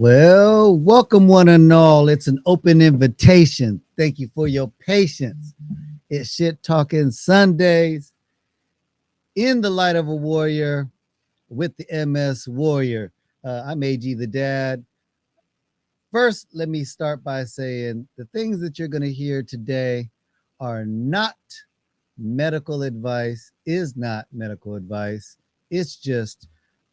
Well, welcome one and all. It's an open invitation. Thank you for your patience. It's Shit Talking Sundays in the light of a warrior with the MS Warrior. I'm AG the Dad. First, let me start by saying the things that you're going to hear today are not medical advice, is not medical advice. It's just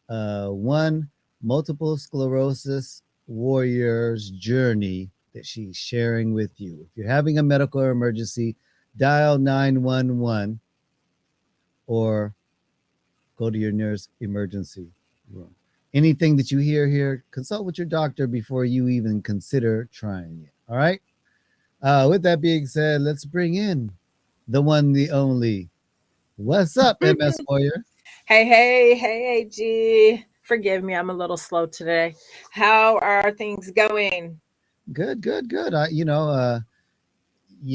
one multiple sclerosis warrior's journey that she's sharing with you. If you're having a medical emergency, dial 911 or go to your nearest emergency room. Anything that you hear here, consult with your doctor before you even consider trying it. All right. With that being said, let's bring in the one, the only. What's up, MS Warrior? Hey, AG. Forgive me, I'm a little slow today. How are things going? Good. You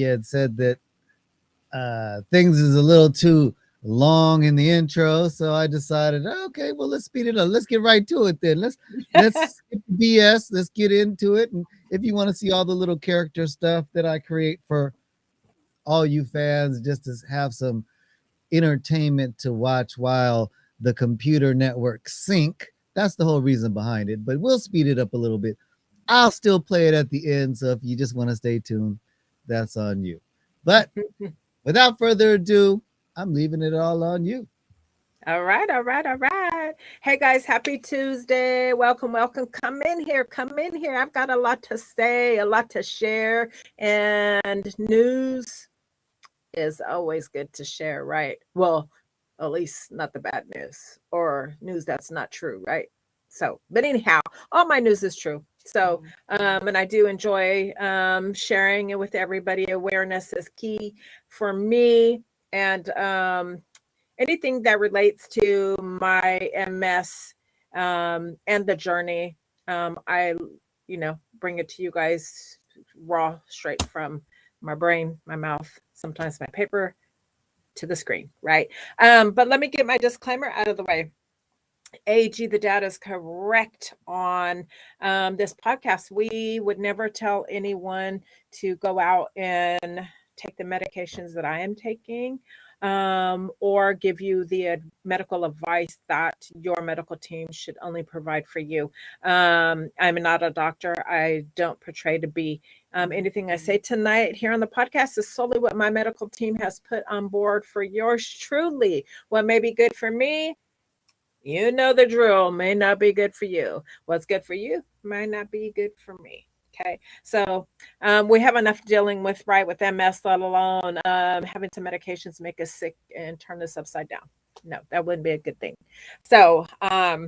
had said that things is a little too long in the intro, so I decided, okay, well, let's speed it up. Let's get right to it then. Let's skip the BS. Let's get into it. And if you want to see all the little character stuff that I create for all you fans, just to have some entertainment to watch while the computer network sync, that's the whole reason behind it. But we'll speed it up a little bit. I'll still play it at the end, so if you just want to stay tuned, that's on you. But without further ado, I'm leaving it all on you. All right. Hey guys, happy Tuesday. Welcome. Come in here. I've got a lot to say, a lot to share, and news is always good to share, right? Well, at least not the bad news or news that's not true, right? So, but anyhow, all my news is true. So, and I do enjoy sharing it with everybody. Awareness is key for me, and anything that relates to my MS and the journey, I bring it to you guys raw, straight from my brain, my mouth, sometimes my paper to the screen, right? But let me get my disclaimer out of the way. AG, the data is correct on this podcast. We would never tell anyone to go out and take the medications that I am taking, or give you the medical advice that your medical team should only provide for you. I'm not a doctor. I don't portray to be. Anything I say tonight here on the podcast is solely what my medical team has put on board for yours truly. What may be good for me, you know the drill, may not be good for you. What's good for you might not be good for me. Okay, so we have enough dealing with MS, let alone having some medications make us sick and turn us upside down. No, that wouldn't be a good thing. So I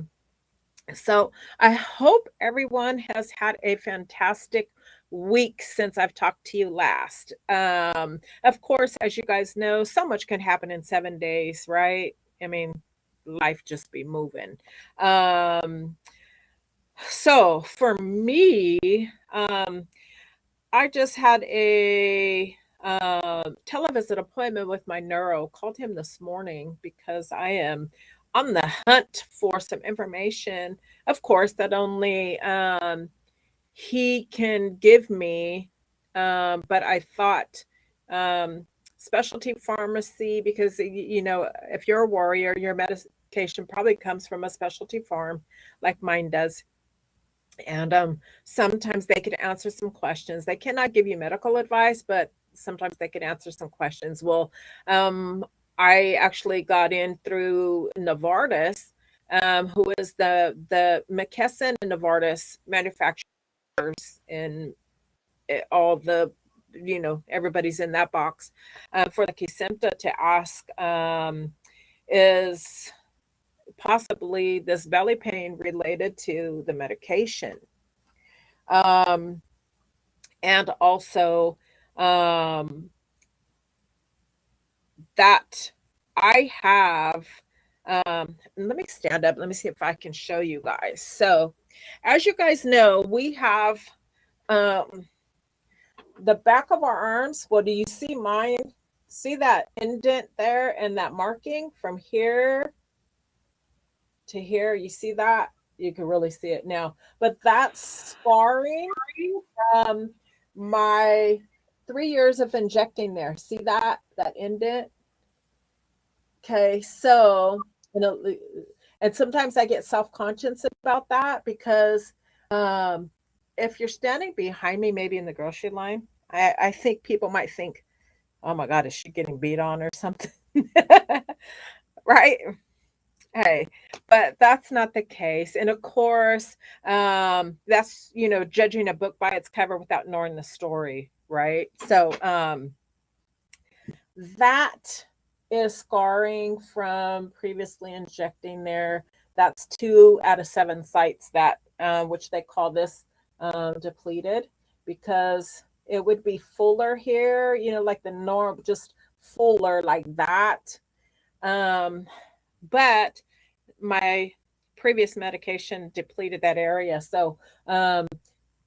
hope everyone has had a fantastic week since I've talked to you last. Of course, as you guys know, so much can happen in 7 days, right? I mean, life just be moving. So for me, I just had a televisit appointment with my neuro. Called him this morning because I am on the hunt for some information, of course, that only he can give me. But I thought specialty pharmacy, because you know, if you're a warrior, your medication probably comes from a specialty farm like mine does. And sometimes they can answer some questions. They cannot give you medical advice, but sometimes they can answer some questions. Well, I actually got in through Novartis, who is the McKesson and Novartis manufacturers, and all the, you know, everybody's in that box, for the Kesimpta, to ask, is possibly this belly pain related to the medication, and also that I have, let me stand up, let me see if I can show you guys. So as you guys know, we have the back of our arms. Well, do you see mine? See that indent there and that marking from here to here? You see that? You can really see it now. But that's scarring my 3 years of injecting there. See that indent? Okay, so, you know, and sometimes I get self-conscious about that because if you're standing behind me, maybe in the grocery line, I think people might think, oh my God, is she getting beat on or something? Right? Hey, but that's not the case. And of course, that's, you know, judging a book by its cover without knowing the story, right? So that is scarring from previously injecting there. That's 2 out of 7 sites that, which they call this depleted, because it would be fuller here, you know, like the norm, just fuller like that. But my previous medication depleted that area. So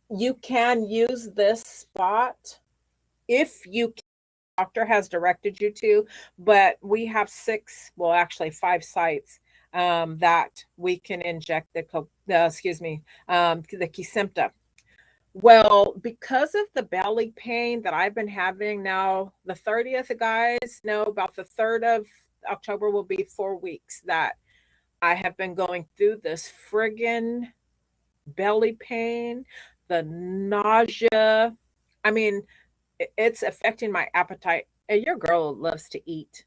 you can use this spot if you, doctor has directed you to, but we have 6, well, actually 5 sites that we can inject the Kesimpta. Well, because of the belly pain that I've been having now, the 30th, guys know, about the 3rd of October will be 4 weeks that I have been going through this friggin' belly pain, the nausea. I mean, it's affecting my appetite. And your girl loves to eat,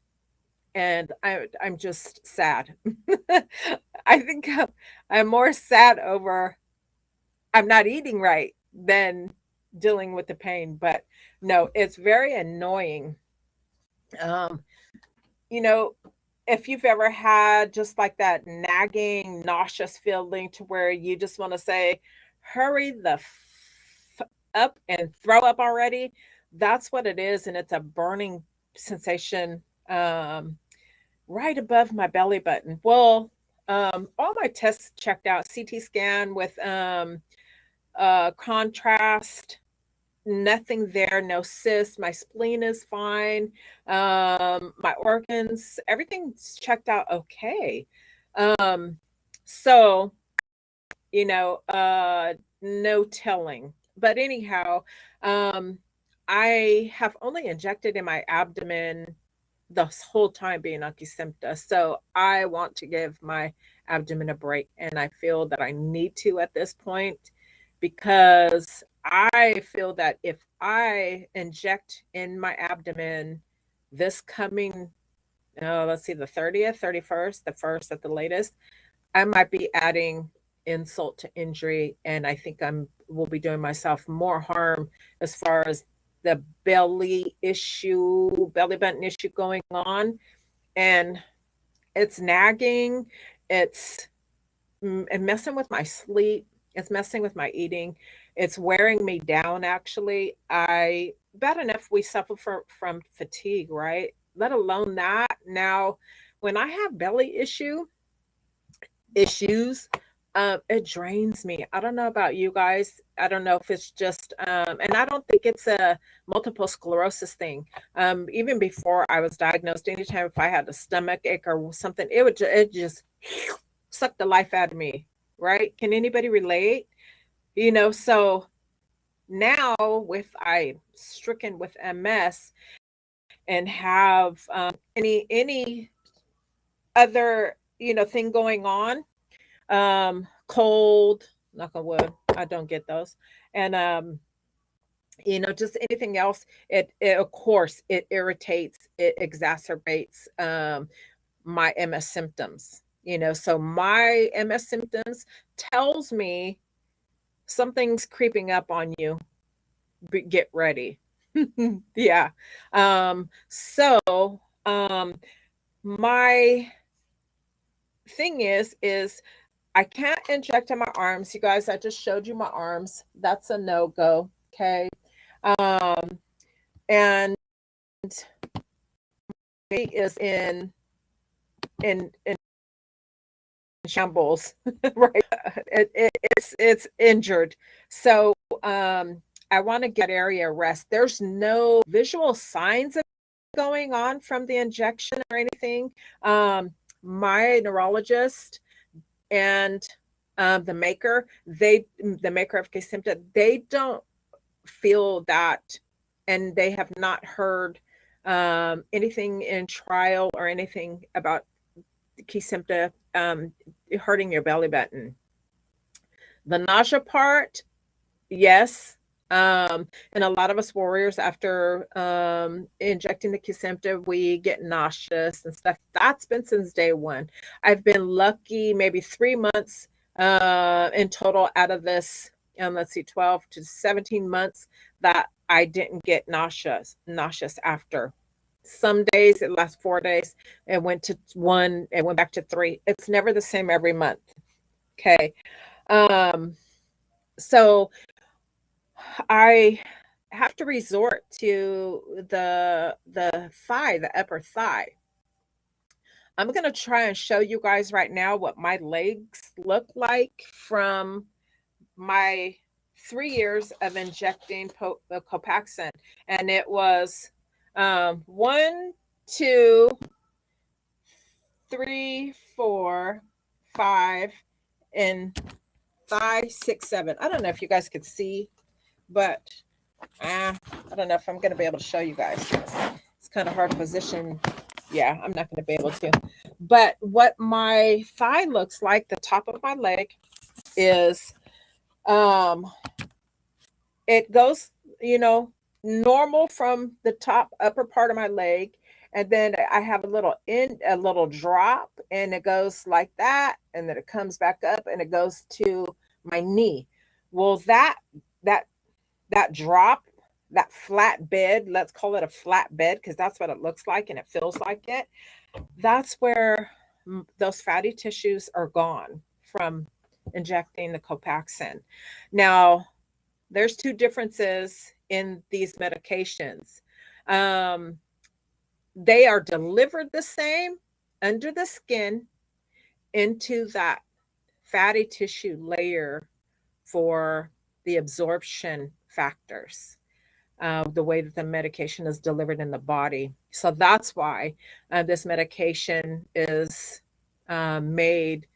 and I'm just sad. I think I'm more sad over I'm not eating right than dealing with the pain. But no, it's very annoying. You know, if you've ever had just like that nagging, nauseous feeling to where you just want to say, hurry the up and throw up already, that's what it is. And it's a burning sensation right above my belly button. Well, all my tests checked out, CT scan with contrast, nothing there, no cyst. My spleen is fine. My organs, everything's checked out okay. So, you know, no telling. But anyhow, I have only injected in my abdomen this whole time being on Kesimpta. So I want to give my abdomen a break. And I feel that I need to at this point, because I feel that if I inject in my abdomen this coming, let's see, the 30th, 31st, the first at the latest, I might be adding insult to injury. And I think will be doing myself more harm as far as the belly button issue going on. And it's nagging. It's messing with my sleep. It's messing with my eating. It's wearing me down, actually. Bad enough we suffer from fatigue, right? Let alone that. Now, when I have belly issues, it drains me. I don't know about you guys. I don't know if it's just, and I don't think it's a multiple sclerosis thing. Even before I was diagnosed, anytime if I had a stomach ache or something, it just suck the life out of me, right? Can anybody relate? So now I stricken with MS and have any other thing going on, cold, knock on wood, I don't get those, and just anything else, it of course it irritates, it exacerbates my MS symptoms. So my MS symptoms tells me something's creeping up on you. Get ready. Yeah. So my thing is I can't inject in my arms. You guys, I just showed you my arms. That's a no-go. Okay. And it is in shambles, right? It's injured. So I want to get area rest. There's no visual signs of going on from the injection or anything. My neurologist and the maker of Kesimpta, they don't feel that, and they have not heard anything in trial or anything about Kesimpta hurting your belly button. The nausea part, yes. And a lot of us warriors, after injecting the Kesimpta, we get nauseous and stuff. That's been since day one. I've been lucky, maybe 3 months in total out of this, let's see, 12 to 17 months, that I didn't get nauseous after. Some days it lasts 4 days. It went to 1, it went back to 3. It's never the same every month. Okay. So I have to resort to the thigh, the upper thigh. I'm going to try and show you guys right now what my legs look like from my 3 years of injecting Copaxone. And it was 1, 2, 3, 4, 5, and thigh 6, 7. I don't know if you guys could see, but I don't know if I'm going to be able to show you guys. It's kind of hard to position. Yeah, I'm not going to be able to. But what my thigh looks like, the top of my leg, is it goes, normal from the top upper part of my leg, and then I have a little drop, and it goes like that, and then it comes back up, and it goes to my knee. Well, that drop, that flat bed, let's call it a flat bed, because that's what it looks like and it feels like it. That's where those fatty tissues are gone from injecting the Copaxone. Now, there's 2 differences in these medications. They are delivered the same under the skin into that fatty tissue layer for the absorption factors, the way that the medication is delivered in the body. So that's why this medication is made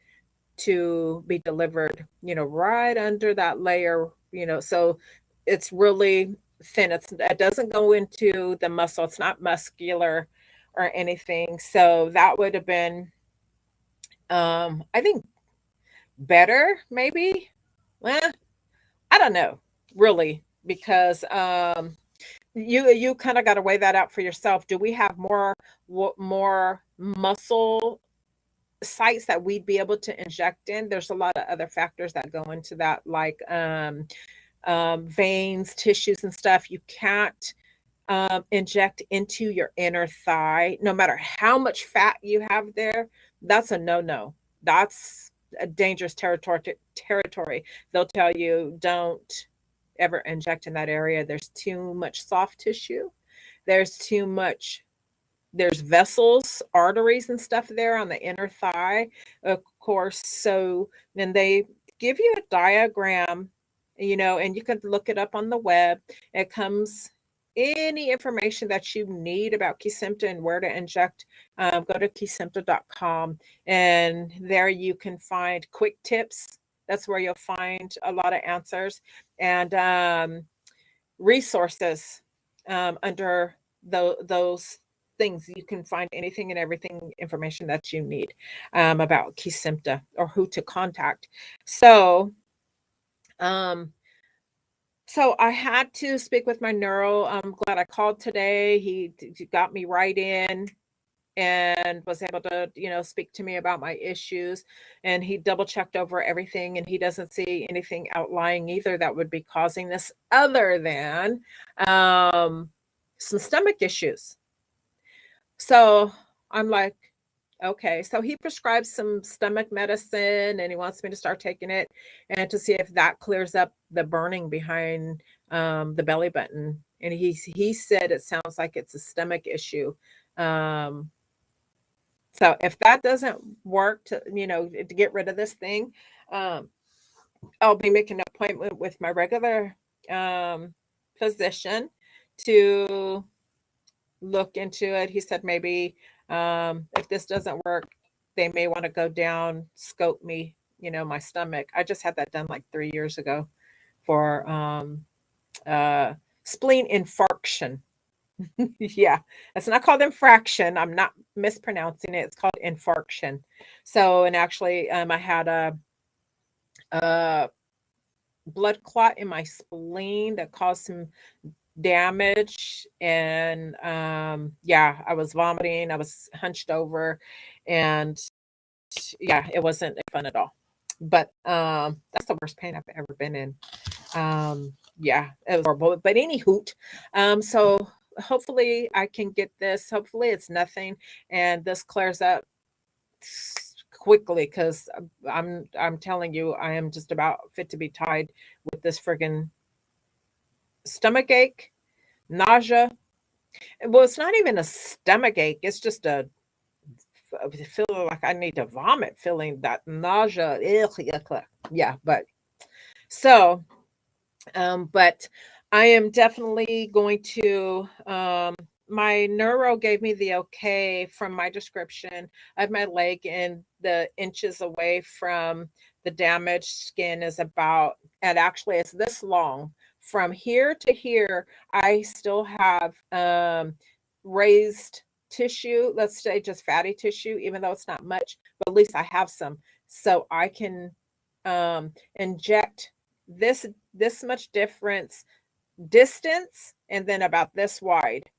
to be delivered, right under that layer, so it's really thin. It doesn't go into the muscle. It's not muscular or anything. So that would have been, I think, better, maybe. Well, I don't know, really, because you kind of got to weigh that out for yourself. Do we have more muscle sites that we'd be able to inject in? There's a lot of other factors that go into that, like veins, tissues, and stuff. You can't inject into your inner thigh, no matter how much fat you have there. That's a no-no. That's a dangerous territory. They'll tell you, don't ever inject in that area. There's too much soft tissue. There's vessels, arteries, and stuff there on the inner thigh, of course. So then they give you a diagram, and you can look it up on the web. It comes any information that you need about Kesimpta and where to inject. Go to kesimpta.com, and there you can find quick tips. That's where you'll find a lot of answers and resources under those things. You can find anything and everything information that you need about Kesimpta or who to contact. So I had to speak with my neuro. I'm glad I called today. He got me right in and was able to, speak to me about my issues. And he double checked over everything, and he doesn't see anything outlying either that would be causing this, other than some stomach issues. So I'm like, okay. So he prescribed some stomach medicine, and he wants me to start taking it and to see if that clears up the burning behind the belly button. And he said it sounds like it's a stomach issue. So if that doesn't work to get rid of this thing, I'll be making an appointment with my regular physician to look into it. He said maybe if this doesn't work, they may want to go down, scope me, my stomach. I just had that done like 3 years ago for spleen infarction. Yeah, it's not called infraction. I'm not mispronouncing it. It's called infarction. So, and actually, I had a blood clot in my spleen that caused some damage, and yeah, I was vomiting. I was hunched over, and yeah, it wasn't fun at all. But that's the worst pain I've ever been in. Yeah, it was horrible. But any hoot, so hopefully I can get this. Hopefully it's nothing, and this clears up quickly, because I'm telling you, I am just about fit to be tied with this friggin' stomach ache, nausea. Well, it's not even a stomach ache. It's just a feeling like I need to vomit, feeling that nausea. Yeah, but so, but I am definitely going to, my neuro gave me the okay from my description of my leg, and the inches away from the damaged skin is about, and actually it's this long. From here to here, I still have raised tissue, let's say just fatty tissue, even though it's not much, but at least I have some. So I can inject this much distance, and then about this wide.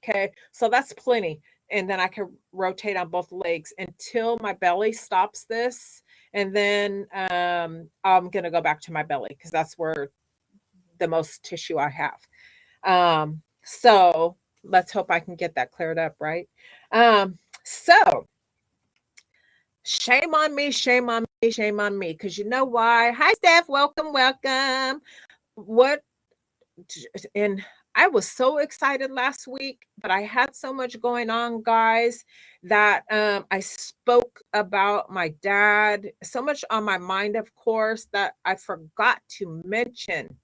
Okay, so that's plenty. And then I can rotate on both legs until my belly stops this. And then I'm going to go back to my belly, because that's where the most tissue I have. So let's hope I can get that cleared up, right? So shame on me, shame on me, shame on me. Because you know why? Hi, Steph. Welcome, welcome. And I was so excited last week, but I had so much going on, guys, that I spoke about my dad. So much on my mind, of course, that I forgot to mention.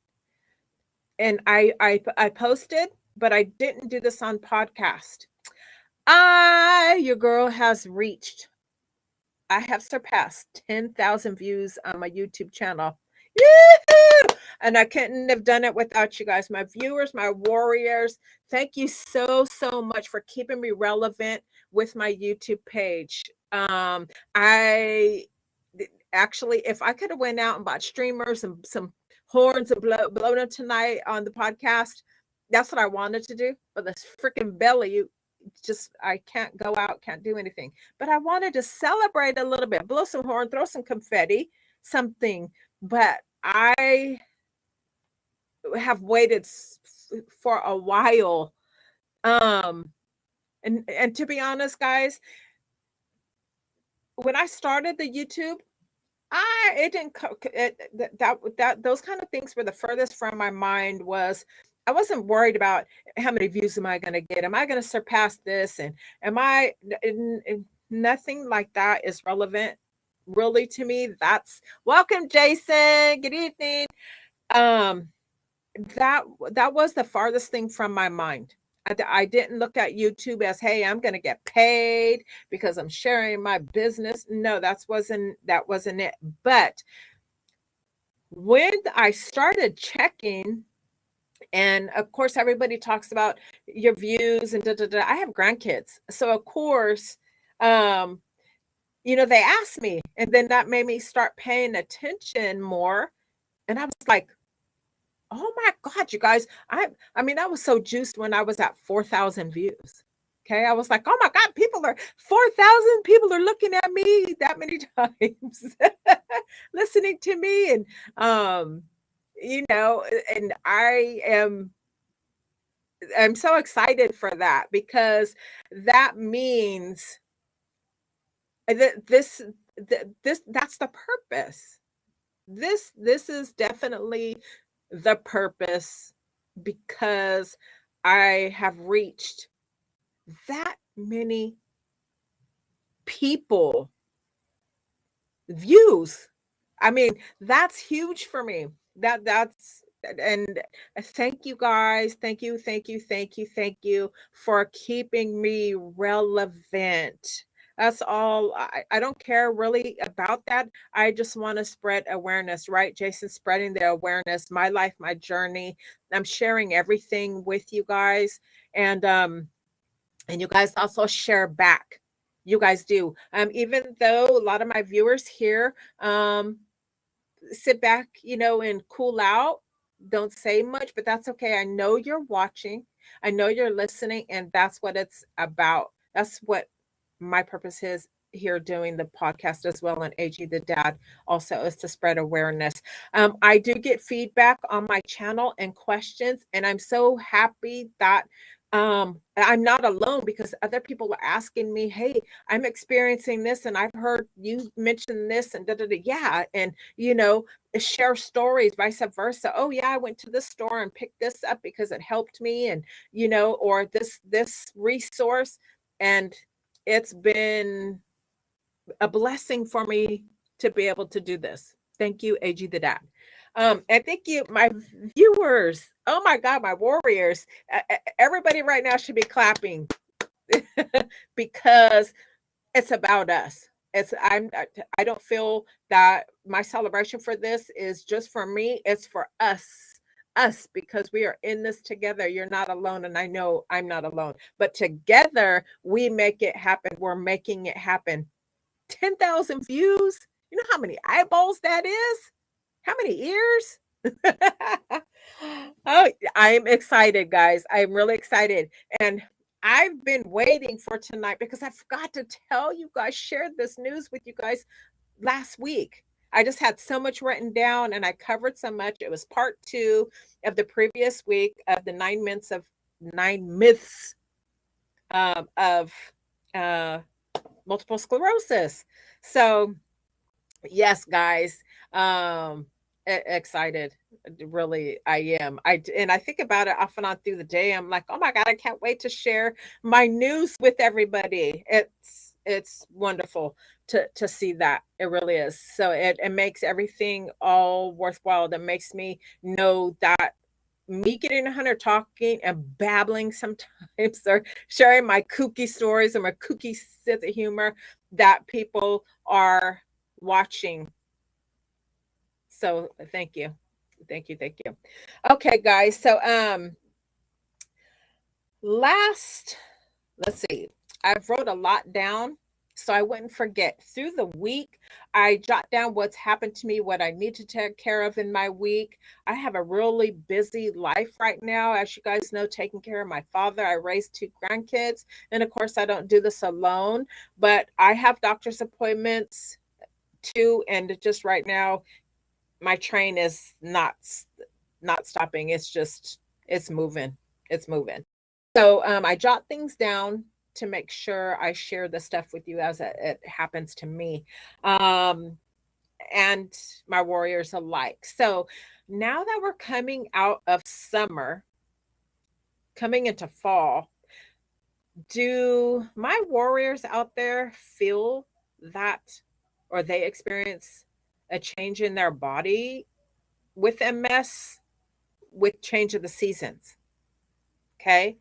And I posted, but I didn't do this on podcast. Your girl has reached, I have surpassed 10,000 views on my YouTube channel. Yoo-hoo! And I couldn't have done it without you guys, my viewers, my warriors. Thank you so, so much for keeping me relevant with my YouTube page. I actually, if I could have went out and bought streamers and some horns and blown them tonight on the podcast, that's what I wanted to do. But this freaking belly, just I can't go out, can't do anything. But I wanted to celebrate a little bit, blow some horn, throw some confetti, something. But I have waited for a while. And to be honest, guys, when I started the YouTube, it didn't that those kind of things were the furthest from my mind. Was I wasn't worried about how many views am I going to get, am I going to surpass this, and am I nothing like that is relevant really to me. That's welcome, Jason, good evening. That was the farthest thing from my mind. I didn't look at YouTube as, hey, I'm going to get paid because I'm sharing my business. No, that wasn't it. But when I started checking, and of course, everybody talks about your views and I have grandkids. So of course, they asked me, and then that made me start paying attention more. And I was like, oh my God, you guys, I mean, I was so juiced when I was at 4,000 views. Okay. I was like, oh my God, 4,000 people are looking at me that many times, listening to me. And, and I'm so excited for that, because that means that that's the purpose. This is definitely the purpose, because I have reached that many people, views. I mean, that's huge for me. And thank you guys. Thank you for keeping me relevant. That's all. I don't care really about that. I just want to spread awareness, right? Jason, spreading the awareness, my life, my journey. I'm sharing everything with you guys. And you guys also share back. You guys do. Even though a lot of my viewers here sit back, and cool out, don't say much, but that's okay. I know you're watching. I know you're listening, and that's what it's about. That's what my purpose is here doing the podcast as well. And AG the Dad also is to spread awareness. I do get feedback on my channel and questions, and I'm so happy that I'm not alone, because other people are asking me, hey, I'm experiencing this, and I've heard you mention this, and yeah. And, share stories, vice versa. Oh yeah, I went to this store and picked this up because it helped me, and, or this resource. And it's been a blessing for me to be able to do this. Thank you, AG the Dad. And thank you, my viewers. Oh my God, my warriors. Everybody right now should be clapping because it's about us. I don't feel that my celebration for this is just for me. It's for us, because we are in this together. You're not alone, and I know I'm not alone. But together we make it happen. We're making it happen. 10,000 views. You know how many eyeballs that is? How many ears? Oh, I'm excited, guys. I'm really excited. And I've been waiting for tonight because I forgot to tell you guys, shared this news with you guys last week. I just had so much written down, and I covered so much. It was part 2 of the previous week of the 9 myths of multiple sclerosis. So yes, guys, excited. Really, I am. And I think about it off and on through the day. I'm like, oh my God, I can't wait to share my news with everybody. It's wonderful to see that. It really is. So it makes everything all worthwhile. That makes me know that me getting 100 talking and babbling sometimes or sharing my kooky stories or my kooky sense of humor, that people are watching. So thank you. Thank you. Thank you. Okay, guys. So last, let's see. I've wrote a lot down so I wouldn't forget. Through the week, I jot down what's happened to me, what I need to take care of in my week. I have a really busy life right now. As you guys know, taking care of my father. I raised 2 grandkids. And of course, I don't do this alone, but I have doctor's appointments too. And just right now, my train is not stopping. It's moving. It's moving. So I jot things down to make sure I share the stuff with you as it happens to me, um, and my warriors alike. So now that we're coming out of summer, coming into fall, do my warriors out there feel that, or they experience a change in their body with MS, with change of the seasons? Okay.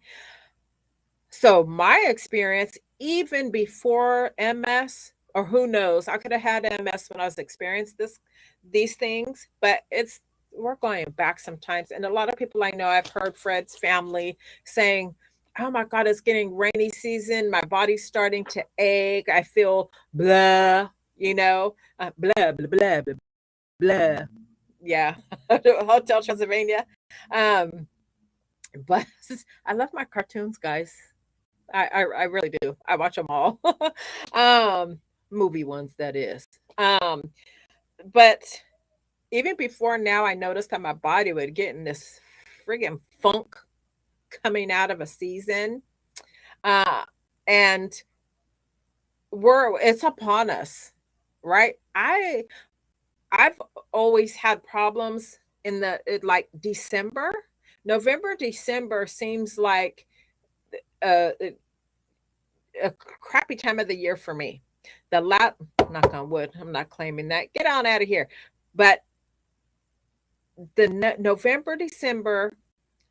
So my experience, even before MS, or who knows, I could have had MS when I was experienced these things, but we're going back sometimes. And a lot of people I know, I've heard Fred's family saying, oh my God, it's getting rainy season. My body's starting to ache. I feel blah, blah, blah, blah, blah, blah. Yeah. Hotel Transylvania. Um, but I love my cartoons, guys. I really do. I watch them all. um, movie ones, that is. Um, but even before now, I noticed that my body would get in this friggin' funk coming out of a season. Uh, and it's upon us, right? I've always had problems like December. November, December seems like a crappy time of the year for me. Knock on wood, I'm not claiming that. Get on out of here. But the November, December,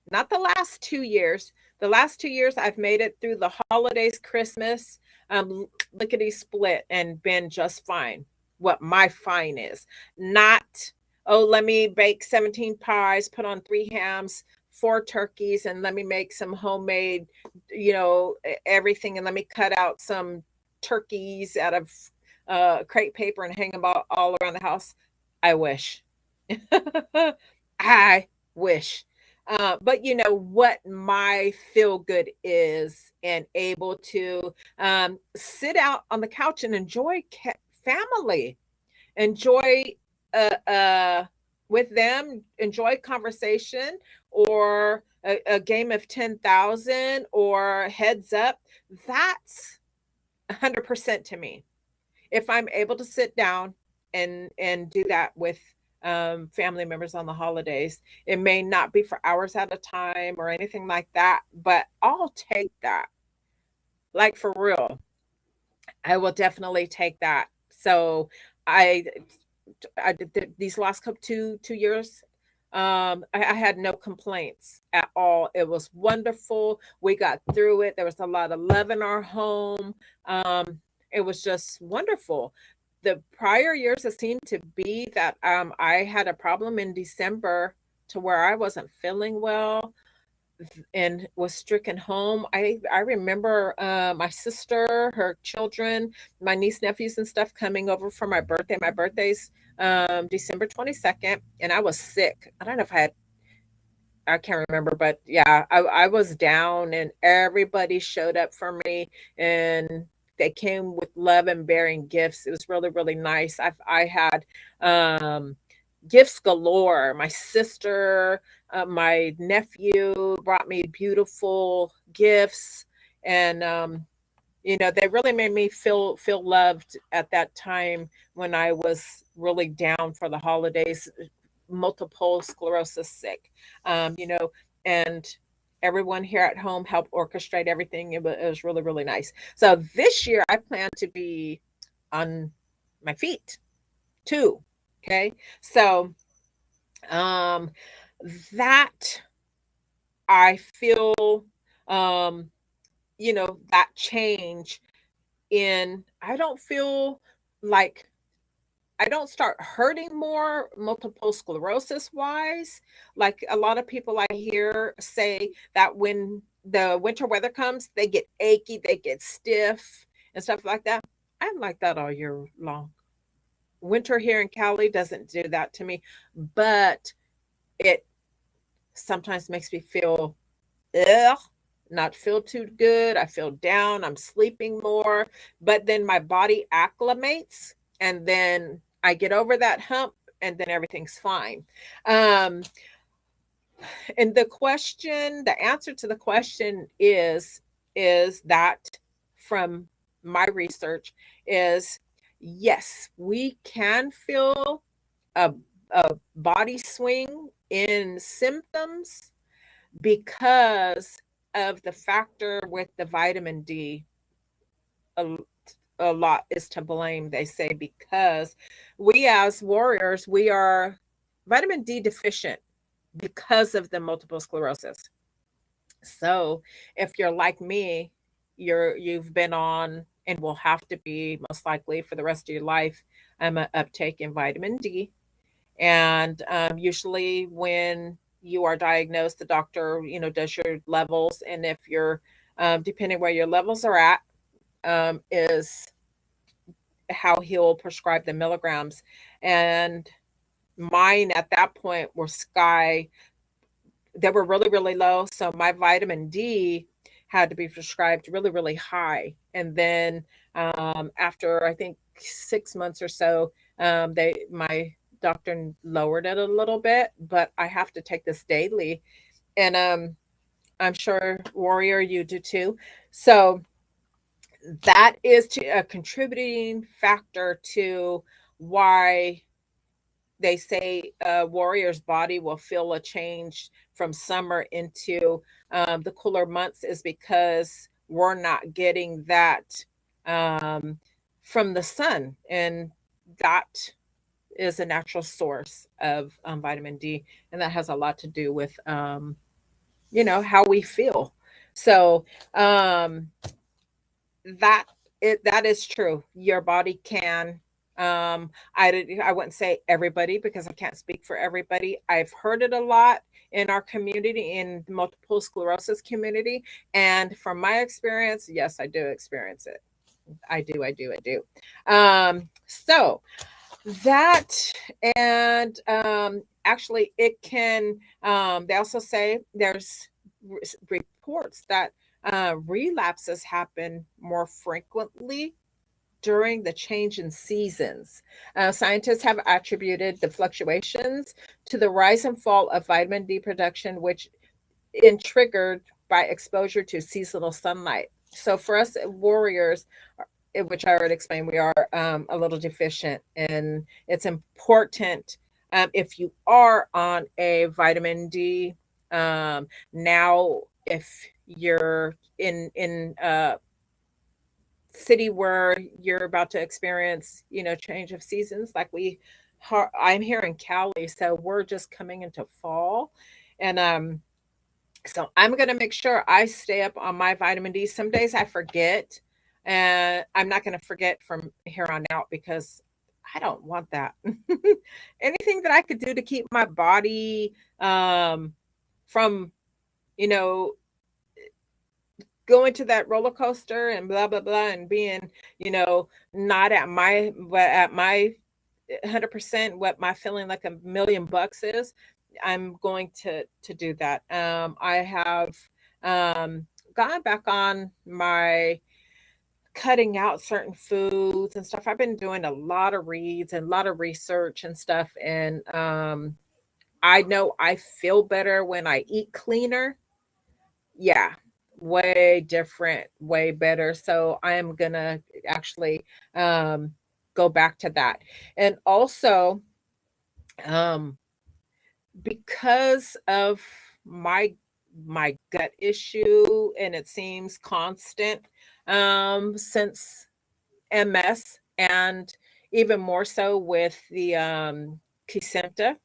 not the last 2 years. The last 2 years, I've made it through the holidays, Christmas, lickety split, and been just fine. What my fine is, not, oh, let me bake 17 pies, put on 3 hams, 4 turkeys, and let me make some homemade, everything, and let me cut out some turkeys out of crepe paper and hang them all around the house. I wish. I wish. But you know what my feel good is, and able to sit out on the couch and enjoy family, enjoy with them, enjoy conversation, or a game of 10,000 or heads up. That's 100% to me. If I'm able to sit down and do that with family members on the holidays, it may not be for hours at a time or anything like that, but I'll take that. Like, for real, I will definitely take that. So I I did these last couple 2 years. I had no complaints at all. It was wonderful. We got through it. There was a lot of love in our home. It was just wonderful. The prior years, it seemed to be that I had a problem in December to where I wasn't feeling well and was stricken home. I remember my sister, her children, my niece, nephews, and stuff coming over for my birthday. My birthday's December 22nd, and I was sick. I don't know if I can't remember, but yeah, I was down, and everybody showed up for me, and they came with love and bearing gifts. It was really, really nice. I had gifts galore. My sister, my nephew brought me beautiful gifts, and they really made me feel loved at that time when I was really down for the holidays. multiple sclerosis sick, and everyone here at home helped orchestrate everything. It was really, really nice. So this year I plan to be on my feet too. Okay. So um, that I feel, um, that change I don't feel like I don't start hurting more multiple sclerosis wise. Like a lot of people I hear say that when the winter weather comes, they get achy, they get stiff and stuff like that. I'm like that all year long. Winter here in Cali doesn't do that to me, but it sometimes makes me feel ugh, not feel too good. I feel down. I'm sleeping more, but then my body acclimates and then I get over that hump and then everything's fine. Um, and the answer to the question is that from my research is yes, we can feel a, a body swing in symptoms because of the factor with the vitamin D. A, a lot is to blame, they say, because we as warriors, we are vitamin D deficient because of the multiple sclerosis. So if you're like me, you've been on and will have to be most likely for the rest of your life, an uptake in vitamin D. And usually when you are diagnosed, the doctor, does your levels. And if you're, depending where your levels are at, is how he'll prescribe the milligrams. And mine at that point were they were really, really low. So my vitamin D had to be prescribed really, really high. And then after I think 6 months or so, my doctor lowered it a little bit, but I have to take this daily. And I'm sure Warrior, you do too. So that is a contributing factor to why they say a warrior's body will feel a change from summer into the cooler months is because we're not getting that from the sun. And that is a natural source of vitamin D. And that has a lot to do with, how we feel. So um, that is true. Your body can I wouldn't say everybody because I can't speak for everybody. I've heard it a lot in our community, in the multiple sclerosis community, and from my experience, yes, I do experience it. I do. So that and actually it can they also say there's reports that relapses happen more frequently during the change in seasons. Scientists have attributed the fluctuations to the rise and fall of vitamin D production, which is triggered by exposure to seasonal sunlight. So for us warriors, which I already explained, we are a little deficient, and it's important if you are on a vitamin D. Now, if you're in city where you're about to experience, change of seasons, like I'm here in Cali, so we're just coming into fall, and so I'm gonna make sure I stay up on my vitamin D. Some days I forget, and I'm not gonna forget from here on out because I don't want that. Anything that I could do to keep my body from, you know, going to that roller coaster and blah blah blah and being, not at my 100% what my feeling like $1,000,000 is. I'm going to do that. I have gone back on my cutting out certain foods and stuff. I've been doing a lot of reads and a lot of research and stuff, and I know I feel better when I eat cleaner. Yeah, way different, way better. So I am gonna actually um, go back to that, and also um, because of my gut issue, and it seems constant since MS, and even more so with the Kesimpta.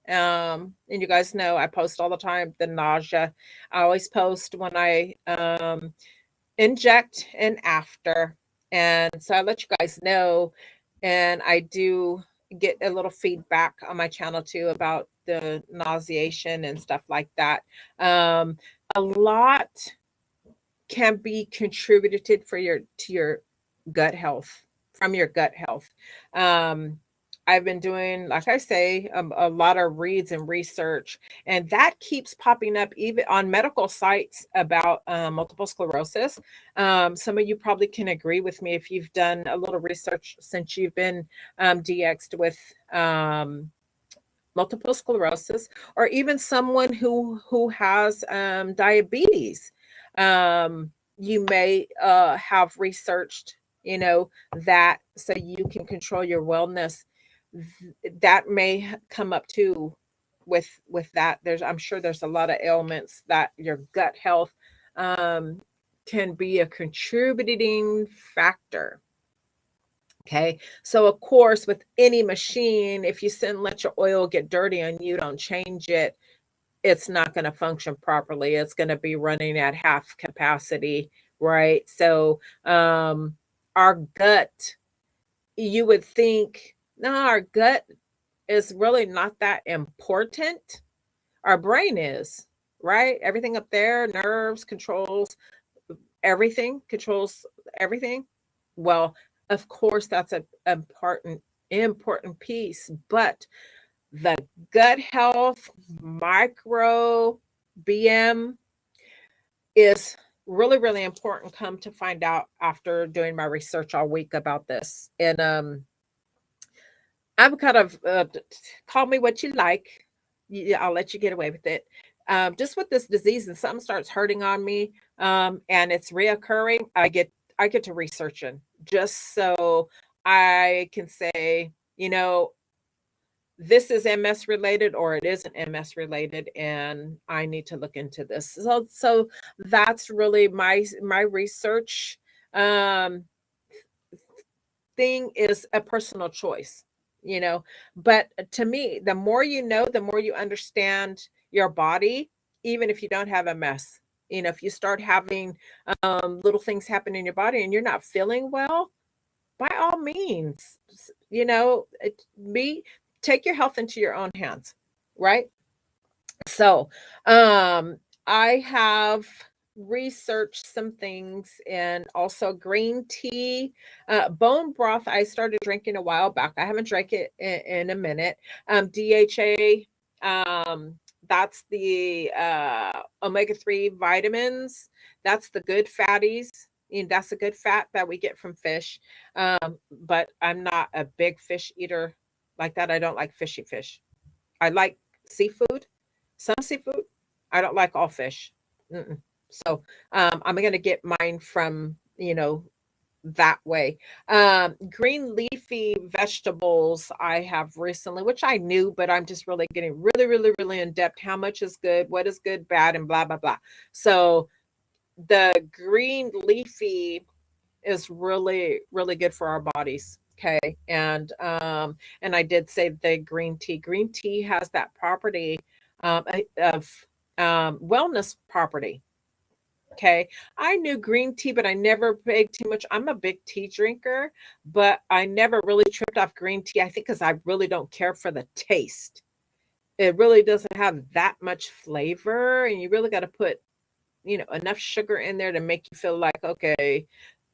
And you guys know I post all the time the nausea. I always post when I inject and after. And so I let you guys know, and I do get a little feedback on my channel too about the nauseation and stuff like that. A lot can be contributed to your gut health, from your gut health. I've been doing, like I say, a lot of reads and research, and that keeps popping up even on medical sites about multiple sclerosis. Some of you probably can agree with me if you've done a little research since you've been DX'd with multiple sclerosis, or even someone who has diabetes. You may have researched, that so you can control your wellness. That may come up too with that. I'm sure there's a lot of ailments that your gut health can be a contributing factor. Okay. So of course, with any machine, if you sit and let your oil get dirty and you don't change it, it's not going to function properly. It's going to be running at half capacity, right? So our gut, you would think, no, our gut is really not that important. Our brain is, right? Everything up there, nerves, controls everything. Well, of course, that's an important piece, but the gut health microbiome is really, really important. Come to find out after doing my research all week about this. And I'm kind of, call me what you like. I'll let you get away with it. Just with this disease, and something starts hurting on me, and it's reoccurring, I get to researching just so I can say, this is MS related or it isn't MS related, and I need to look into this. So that's really my research thing is a personal choice, but to me, the more you know, the more you understand your body, even if you don't have MS. If you start having little things happen in your body and you're not feeling well, by all means, take your health into your own hands, right? So I have researched some things, and also green tea, bone broth. I started drinking a while back. I haven't drank it in a minute. DHA, that's the omega-3 vitamins. That's the good fatties. That's a good fat that we get from fish. But I'm not a big fish eater like that. I don't like fishy fish. I like seafood, some seafood. I don't like all fish. Mm-mm. So I'm going to get mine from, that way. Green leafy vegetables I have recently, which I knew, but I'm just really getting really, really, really in depth. How much is good? What is good, bad, and blah, blah, blah. So the green leafy is really, really good for our bodies. Okay. And I did say the green tea. Green tea has that property of wellness property. Okay. I knew green tea, but I never paid too much. I'm a big tea drinker, but I never really tripped off green tea. I think because I really don't care for the taste. It really doesn't have that much flavor, and you really got to put, enough sugar in there to make you feel like, okay,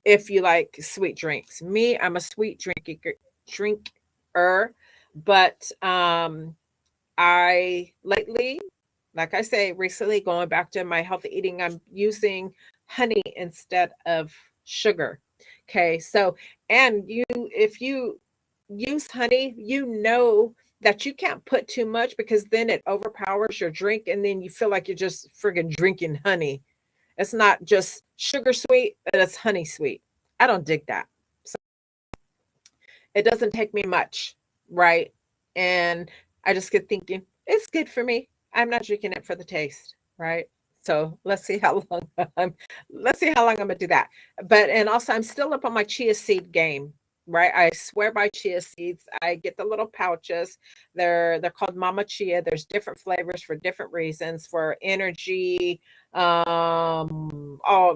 if you like sweet drinks. Me, I'm a sweet drinker, but I lately, like I say, recently going back to my healthy eating, I'm using honey instead of sugar. Okay, so and if you use honey, that you can't put too much, because then it overpowers your drink, and then you feel like you're just friggin' drinking honey. It's not just sugar sweet, but it's honey sweet. I don't dig that. So it doesn't take me much, right? And I just get thinking, It's good for me. I'm not drinking it for the taste, right? So let's see how long I'm gonna do that. But and also I'm still up on my chia seed game, right? I swear by chia seeds. I get the little pouches. They're called Mama Chia. There's different flavors for different reasons, for energy, all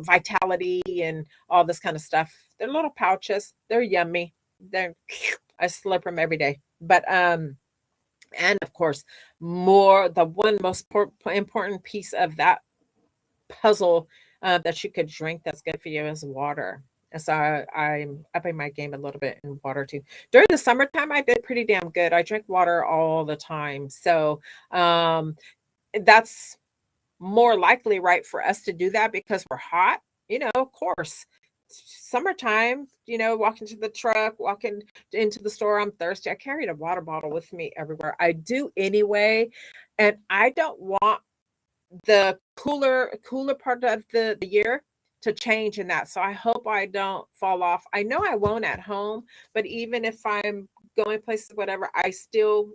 vitality and all this kind of stuff. They're little pouches. They're yummy. They're I slurp them every day. But and of course, the one most important piece of that puzzle that you could drink that's good for you is water. And so I'm upping my game a little bit in water too. During the summertime, I did pretty damn good. I drink water all the time. So um, that's more likely, right, for us to do that because we're hot, of course. Summertime, walking to the truck, walking into the store, I'm thirsty. I carried a water bottle with me everywhere. I do anyway. And I don't want the cooler part of the year to change in that. So I hope I don't fall off. I know I won't at home, but even if I'm going places, whatever, I still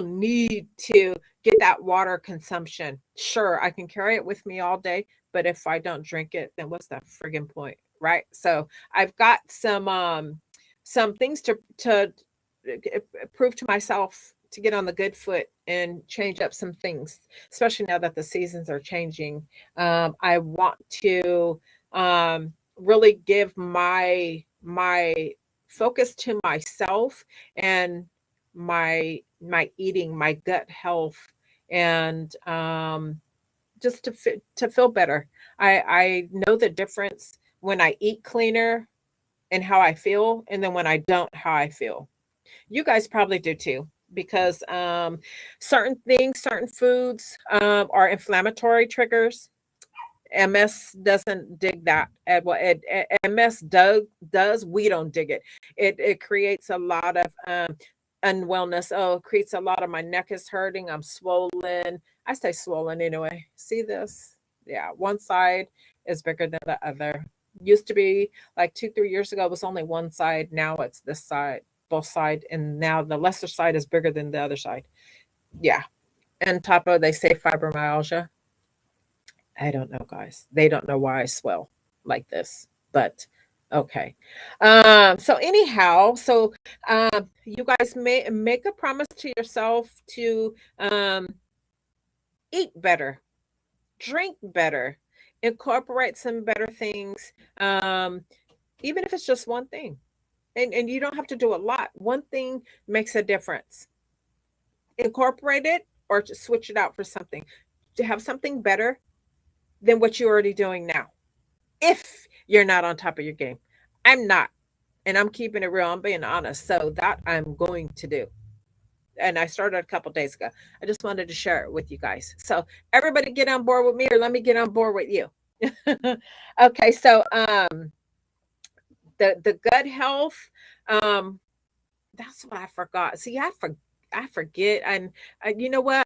need to get that water consumption. Sure, I can carry it with me all day, but if I don't drink it, then what's the friggin' point, right? So I've got some things to prove to myself to get on the good foot and change up some things, especially now that the seasons are changing. I want to really give my focus to myself and my eating, my gut health, and just to feel better. I know the difference when I eat cleaner and how I feel, and then when I don't, how I feel. You guys probably do too, because certain foods are inflammatory triggers. MS doesn't dig that. MS does. We don't dig it. It creates a lot of unwellness. Oh, it creates a lot of my neck is hurting. I'm swollen. I stay swollen anyway. See this? Yeah, one side is bigger than the other. Used to be like 2, 3 years ago, it was only one side. Now it's this side, both side, and now the lesser side is bigger than the other side. Yeah. And top of they say fibromyalgia. I don't know, guys. They don't know why I swell like this, but okay. So anyhow, you guys may make a promise to yourself to eat better, drink better, incorporate some better things, even if it's just one thing. And you don't have to do a lot. One thing makes a difference. Incorporate it or just switch it out for something to have something better than what you're already doing now. If you're not on top of your game, I'm not. And I'm keeping it real. I'm being honest. So that I'm going to do. And I started a couple days ago. I just wanted to share it with you guys. So everybody get on board with me, or let me get on board with you. Okay, so the gut health, um, that's what I forgot. See, I forget, and you know what?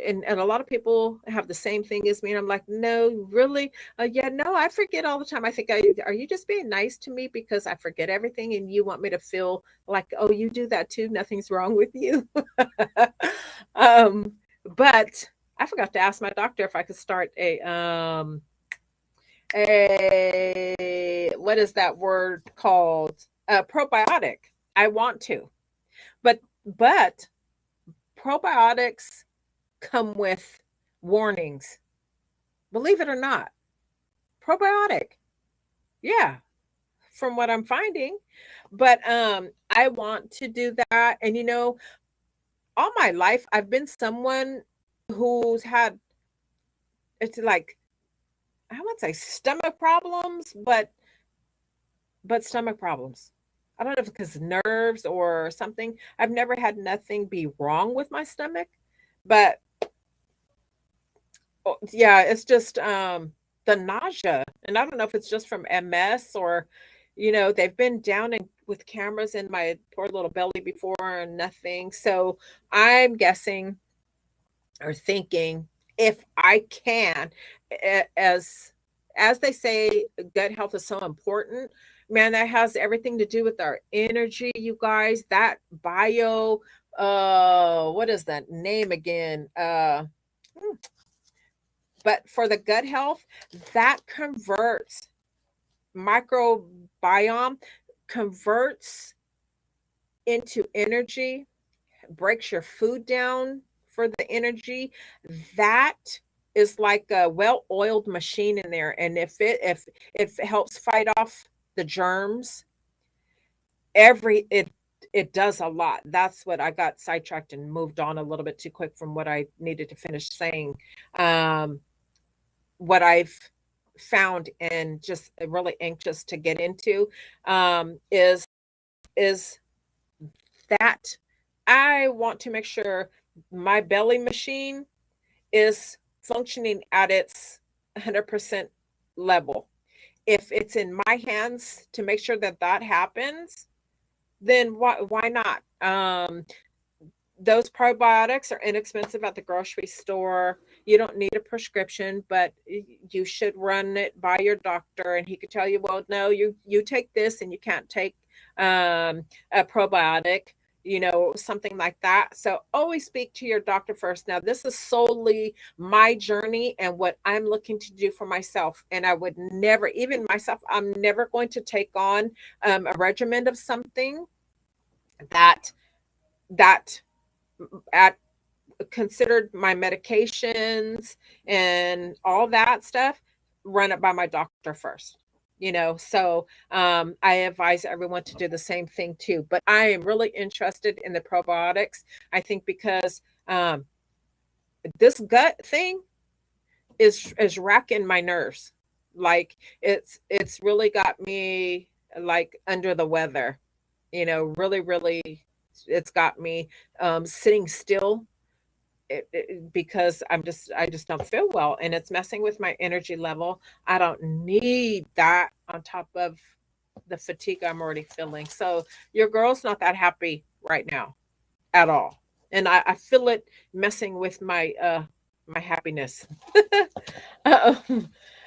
And a lot of people have the same thing as me, and I'm like, no, really, yeah, no, I forget all the time. I think, are you just being nice to me because I forget everything, and you want me to feel like, oh, you do that too, nothing's wrong with you. um, but I forgot to ask my doctor if I could start a what is that word called, a probiotic. I want to, but but probiotics come with warnings. Believe it or not, probiotic. Yeah, from what I'm finding. But I want to do that. And all my life I've been someone who's had, it's like, I wouldn't say stomach problems, but stomach problems. I don't know if it's because nerves or something. I've never had nothing be wrong with my stomach, but yeah, it's just the nausea. And I don't know if it's just from MS or, they've been down with cameras in my poor little belly before and nothing. So I'm guessing or thinking, if I can, as they say, gut health is so important. Man, that has everything to do with our energy, you guys. That bio what is that name again? But for the gut health, that converts microbiome, converts into energy, breaks your food down for the energy. That is like a well-oiled machine in there. And if it helps fight off the germs, it does a lot. That's what I got sidetracked and moved on a little bit too quick from what I needed to finish saying. Um, what I've found and just really anxious to get into is that I want to make sure my belly machine is functioning at its 100% level. If it's in my hands to make sure that that happens, then why not? Those probiotics are inexpensive at the grocery store. You don't need a prescription, but you should run it by your doctor, and he could tell you, well, no, you take this and you can't take a probiotic, something like that. So always speak to your doctor first. Now, this is solely my journey and what I'm looking to do for myself. And I would never, even myself, I'm never going to take on a regimen of something that at considered my medications and all that stuff, run it by my doctor first. So I advise everyone to do the same thing too. But I am really interested in the probiotics. I think because this gut thing is racking my nerves. Like it's really got me like under the weather. Really, really, it's got me sitting still because I just don't feel well, and it's messing with my energy level. I don't need that on top of the fatigue I'm already feeling. So your girl's not that happy right now at all, and I feel it messing with my happiness.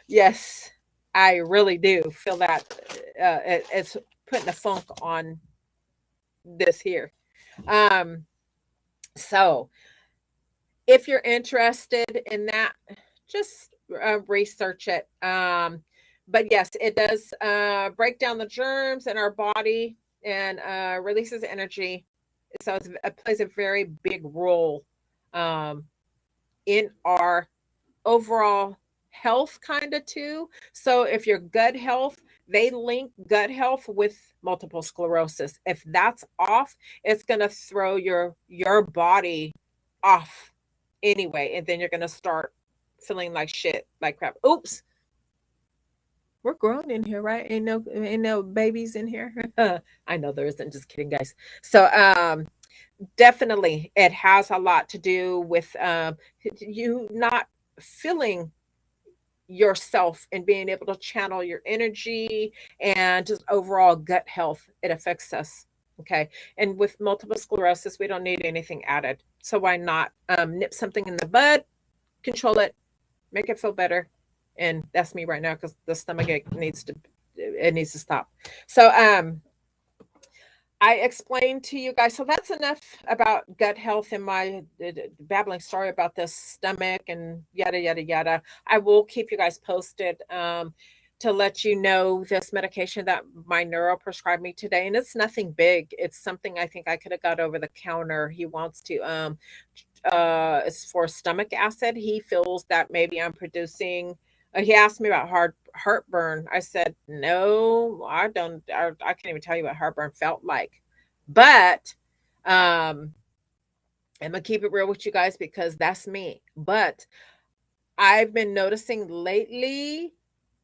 Yes, I really do feel that it's putting a funk on this here. Um, so if you're interested in that, just research it. But yes, it does break down the germs in our body and releases energy. So it plays a very big role um, in our overall health, kind of too. So if your gut health, they link gut health with multiple sclerosis. If that's off, it's going to throw your body off anyway, and then you're going to start feeling like shit, like crap. Oops, we're grown in here, right? Ain't no babies in here. I know there isn't, just kidding, guys. So definitely it has a lot to do with you not feeling yourself and being able to channel your energy and just overall gut health. It affects us. Okay. And with multiple sclerosis, we don't need anything added. So why not nip something in the bud, control it, make it feel better? And that's me right now, because the stomach ache needs to stop. So I explained to you guys. So that's enough about gut health and my babbling story about this stomach and yada, yada, yada. I will keep you guys posted to let you know this medication that my neuro prescribed me today. And it's nothing big. It's something I think I could have got over the counter. He wants to, it's for stomach acid. He feels that maybe I'm producing. He asked me about heartburn. I said, no, I don't. I can't even tell you what heartburn felt like. But I'm going to keep it real with you guys because that's me. But I've been noticing lately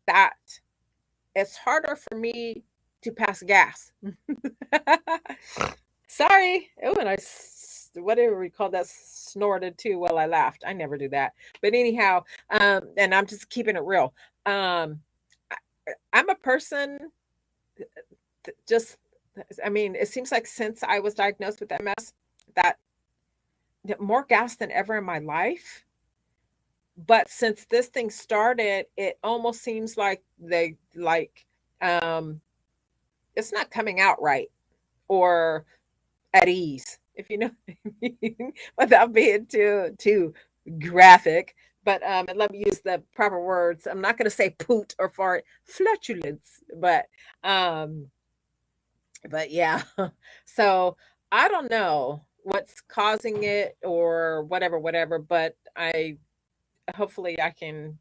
that it's harder for me to pass gas. Sorry. Oh, and whatever we call that, snorted too while I laughed. I never do that. But anyhow, and I'm just keeping it real. I'm a person just, I mean, it seems like since I was diagnosed with MS, that more gas than ever in my life. But since this thing started, it almost seems like it's not coming out right or at ease. if you know what I mean, without being too graphic. But let me use the proper words. I'm not going to say poot or fart, flatulence, um, but yeah. So I don't know what's causing it or whatever. But I hopefully I can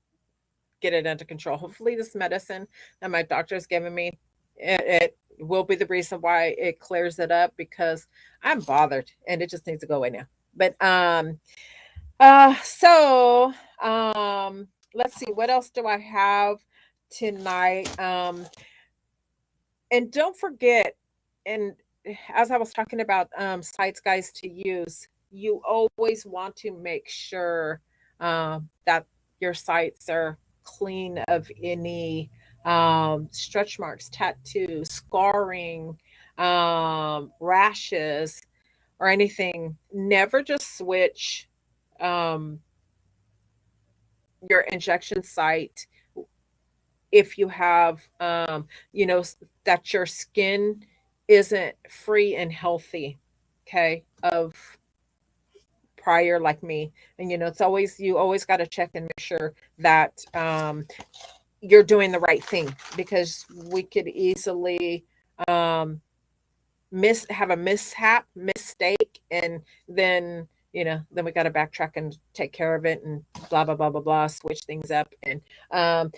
get it under control. Hopefully, this medicine that my doctor's given me, it will be the reason why it clears it up because I'm bothered and it just needs to go away now. But so let's see, what else do I have tonight? And don't forget, and as I was talking about sites, guys, to use, you always want to make sure that your sites are clean of any stretch marks, tattoos, scarring, rashes, or anything. Never just switch um, your injection site if you have, you know, that your skin isn't free and healthy, okay, of prior like me. And, you know, it's always, you always got to check and make sure that you're doing the right thing because we could easily um, have a mistake, and then, you know, then we got to backtrack and take care of it and blah, blah, blah, blah, blah, switch things up. And I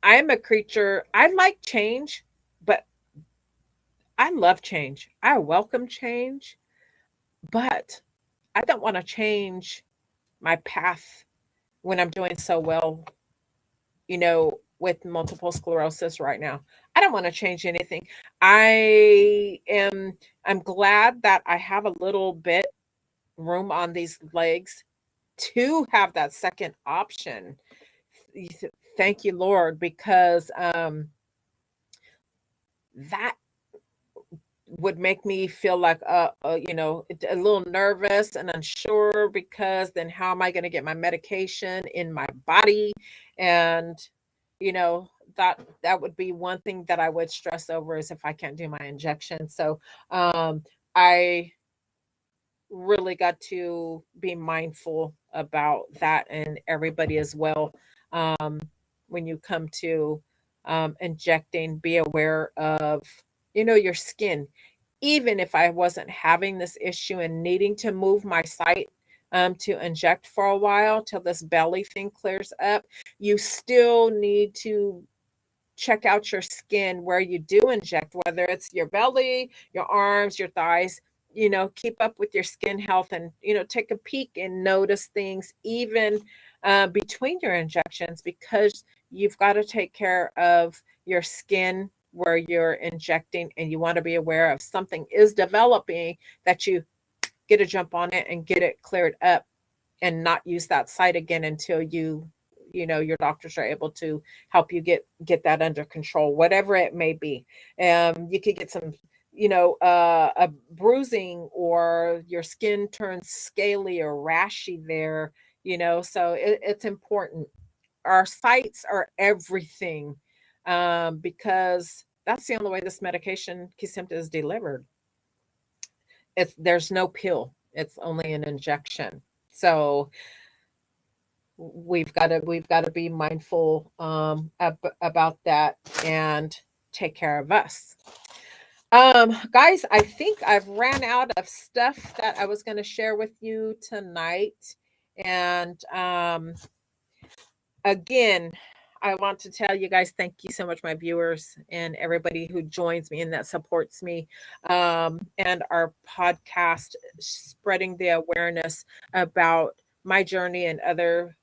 am a creature. I like change, but I love change. I welcome change, but I don't want to change my path when I'm doing so well, you know, with multiple sclerosis right now. I don't want to change anything. I am I'm glad that I have a little bit room on these legs to have that second option. Thank you, Lord, because that would make me feel like you know, a little nervous and unsure because then how am I going to get my medication in my body? And you know, that would be one thing that I would stress over is if I can't do my injection. So I really got to be mindful about that, and everybody as well. um, when you come to injecting, be aware of, you know, your skin. Even if I wasn't having this issue and needing to move my site to inject for a while till this belly thing clears up, you still need to check out your skin where you do inject, whether it's your belly, your arms, your thighs. You know, keep up with your skin health and, you know, take a peek and notice things even between your injections, because you've got to take care of your skin where you're injecting, and you want to be aware of something is developing, that you get a jump on it and get it cleared up and not use that site again until you know, your doctors are able to help you get that under control, whatever it may be. You could get some, you know, a bruising, or your skin turns scaly or rashy there, you know. So it's important. Our sites are everything, because that's the only way this medication Kesimpta is delivered. It's There's no pill, it's only an injection. So we've got to be mindful about that and take care of us. Guys, I think I've ran out of stuff that I was going to share with you tonight. And again, I want to tell you guys, thank you so much, my viewers, and everybody who joins me and that supports me, and our podcast, spreading the awareness about my journey and other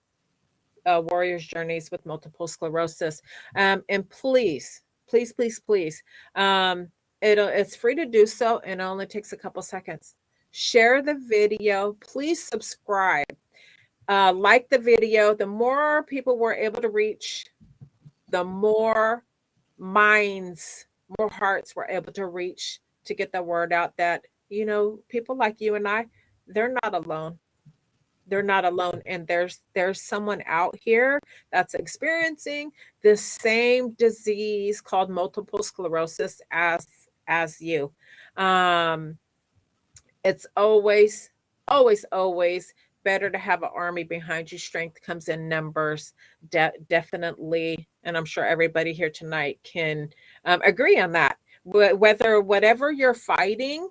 warriors' journeys with multiple sclerosis. And please, it's free to do so, and it only takes a couple seconds. Share the video. Please subscribe. Like the video. The more people we're able to reach, the more minds, more hearts we're able to reach, to get the word out that, you know, people like you and I, they're not alone. They're not alone, and there's someone out here that's experiencing the same disease called multiple sclerosis as you. um It's always, always, always better to have an army behind you. Strength comes in numbers, definitely. And I'm sure everybody here tonight can agree on that. Whether whatever you're fighting,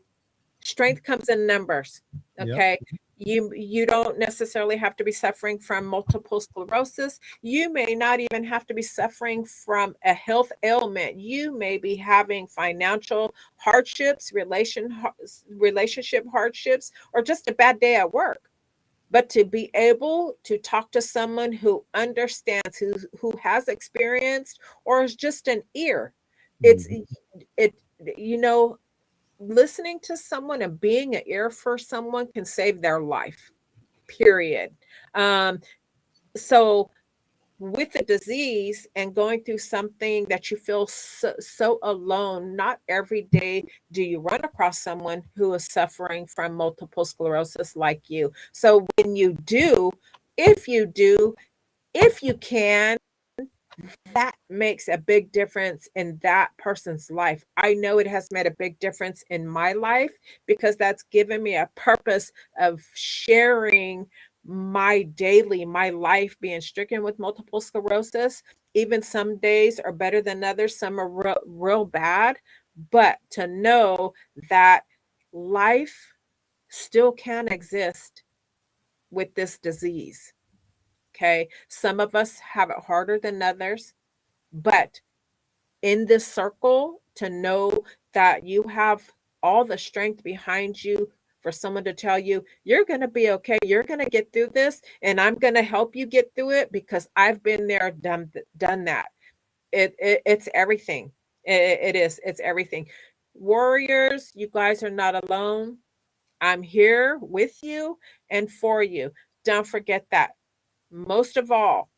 strength comes in numbers. Yep. Okay. You don't necessarily have to be suffering from multiple sclerosis. You may not even have to be suffering from a health ailment. You may be having financial hardships, relationship hardships, or just a bad day at work. But to be able to talk to someone who understands, who has experienced, or is just an ear, it's it you know listening to someone and being an ear for someone can save their life, period. um, so with the disease and going through something that you feel so alone, not every day do you run across someone who is suffering from multiple sclerosis like you. So when you do, if you do, if you can, that makes a big difference in that person's life. I know it has made a big difference in my life because that's given me a purpose of sharing my life being stricken with multiple sclerosis. Even some days are better than others, some are real bad, but to know that life still can exist with this disease. Okay. Some of us have it harder than others. But in this circle, to know that you have all the strength behind you for someone to tell you, you're going to be okay. You're going to get through this, and I'm going to help you get through it because I've been there, done that. It's everything. It is. It's everything. Warriors, you guys are not alone. I'm here with you and for you. Don't forget that. Most of all,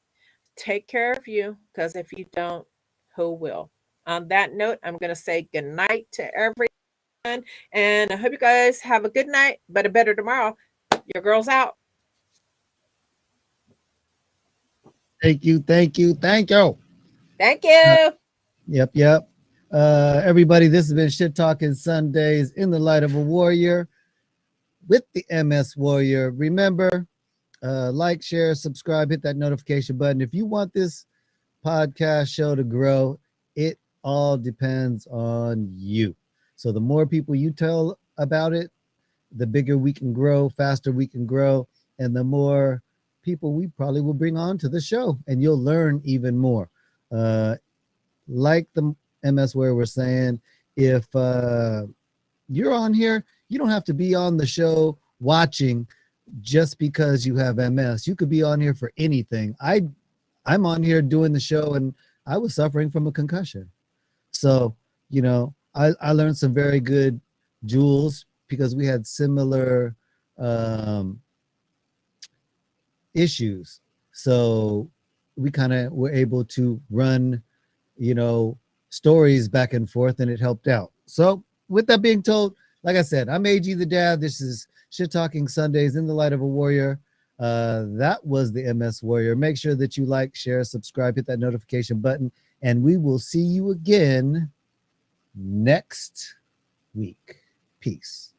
take care of you, because if you don't, who will? On that note, I'm going to say good night to everyone. And I hope you guys have a good night, but a better tomorrow. Your girl's out. Thank you. Thank you. Thank you. Thank you. Yep. Everybody, this has been Shit Talking Sundays in the Light of a Warrior with the MS Warrior. Remember, like, share, subscribe, hit that notification button. If you want this podcast show to grow, it all depends on you. So the more people you tell about it, the bigger we can grow, faster we can grow, and the more people we probably will bring on to the show, and you'll learn even more. Like the MS where we're saying, if you're on here, you don't have to be on the show watching just because you have MS. You could be on here for anything. I'm on here doing the show and I was suffering from a concussion. So, I learned some very good jewels because we had similar issues. So we kind of were able to run, stories back and forth, and it helped out. So with that being told, like I said, I'm AG the Dad. This is Shit Talking Sundays in the Light of a Warrior. That was the MS Warrior. Make sure that you like, share, subscribe, hit that notification button, and we will see you again next week. Peace.